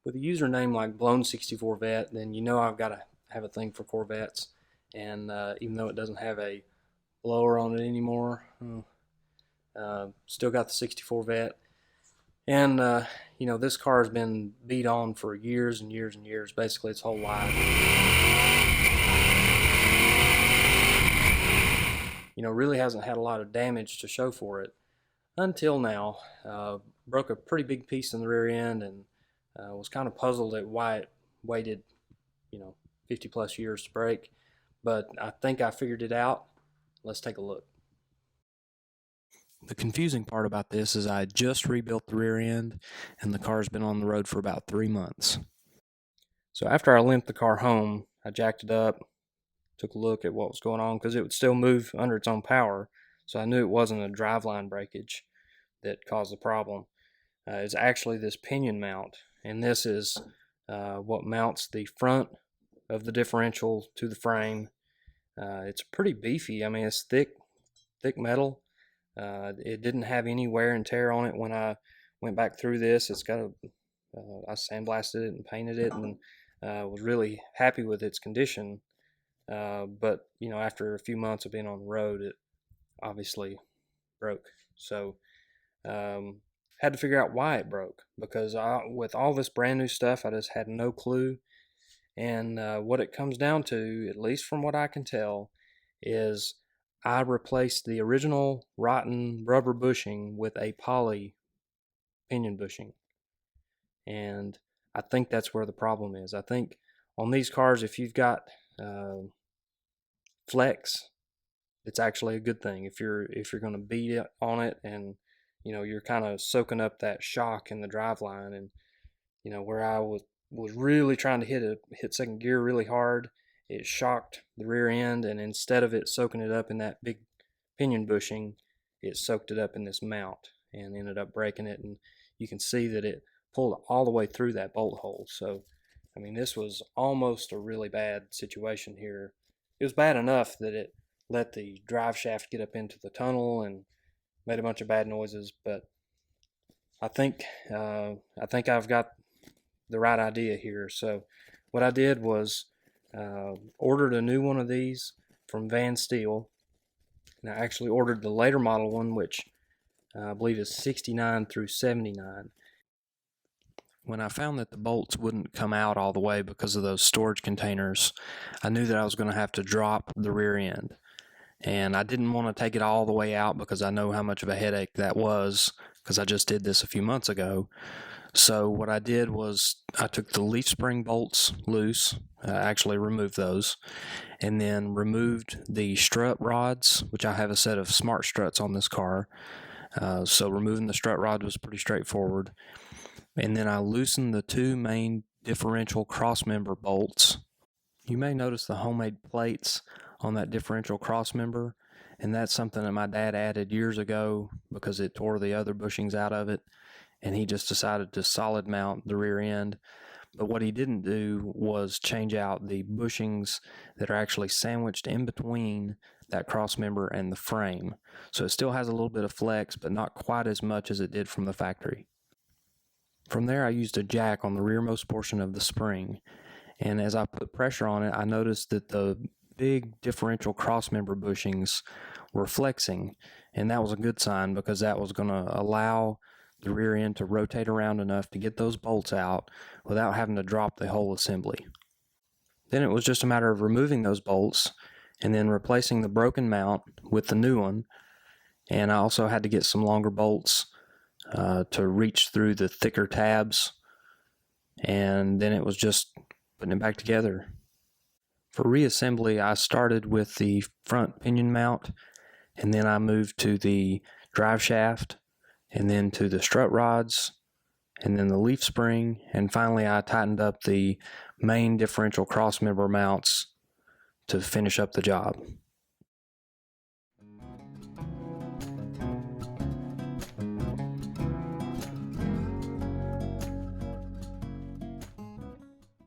With a username like Blown64Vet, then you know I've got to have a thing for Corvettes. And even though it doesn't have a blower on it anymore, still got the 64 Vet. And this car has been beat on for years and years and years, basically its whole life. Really hasn't had a lot of damage to show for it until now. Broke a pretty big piece in the rear end, and was kind of puzzled at why it waited 50 plus years to break, but I think I figured it out. Let's take a look. The confusing part about this is I just rebuilt the rear end, and the car's been on the road for about 3 months. So after I limped the car home, I jacked it up, took a look at what was going on, because it would still move under its own power, so I knew it wasn't a driveline breakage that caused the problem. It's actually this pinion mount, and this is what mounts the front of the differential to the frame. It's pretty beefy. I mean, it's thick metal. It didn't have any wear and tear on it when I went back through this. It's got I sandblasted it and painted it, and was really happy with its condition. But after a few months of being on the road, it obviously broke. So had to figure out why it broke, because with all this brand new stuff, I just had no clue. And what it comes down to, at least from what I can tell, is I replaced the original rotten rubber bushing with a poly pinion bushing. And I think that's where the problem is. I think on these cars, if you've got flex, it's actually a good thing. If you're going to beat it on it, and you're kind of soaking up that shock in the driveline, and where I was really trying to hit second gear really hard, it shocked the rear end, and instead of it soaking it up in that big pinion bushing, it soaked it up in this mount and ended up breaking it. And you can see that it pulled all the way through that bolt hole. So I mean, this was almost a really bad situation here. It was bad enough that it let the drive shaft get up into the tunnel and made a bunch of bad noises, but I think I've got the right idea here. So what I did was ordered a new one of these from Van Steel, and I actually ordered the later model one, which I believe is 69 through 79. When I found that the bolts wouldn't come out all the way because of those storage containers, I knew that I was going to have to drop the rear end. And I didn't want to take it all the way out because I know how much of a headache that was, because I just did this a few months ago. So what I did was I took the leaf spring bolts loose, actually removed those, and then removed the strut rods, which I have a set of smart struts on this car. So removing the strut rod was pretty straightforward. And then I loosened the two main differential crossmember bolts. You may notice the homemade plates on that differential crossmember, and that's something that my dad added years ago because it tore the other bushings out of it, and he just decided to solid mount the rear end. But what he didn't do was change out the bushings that are actually sandwiched in between that crossmember and the frame. So it still has a little bit of flex, but not quite as much as it did from the factory. From there, I used a jack on the rearmost portion of the spring, and as I put pressure on it, I noticed that the big differential crossmember bushings were flexing, and that was a good sign because that was going to allow the rear end to rotate around enough to get those bolts out without having to drop the whole assembly. Then it was just a matter of removing those bolts and then replacing the broken mount with the new one, and I also had to get some longer bolts to reach through the thicker tabs, and then it was just putting it back together. For reassembly, I started with the front pinion mount, and then I moved to the drive shaft, and then to the strut rods, and then the leaf spring, and finally I tightened up the main differential crossmember mounts to finish up the job.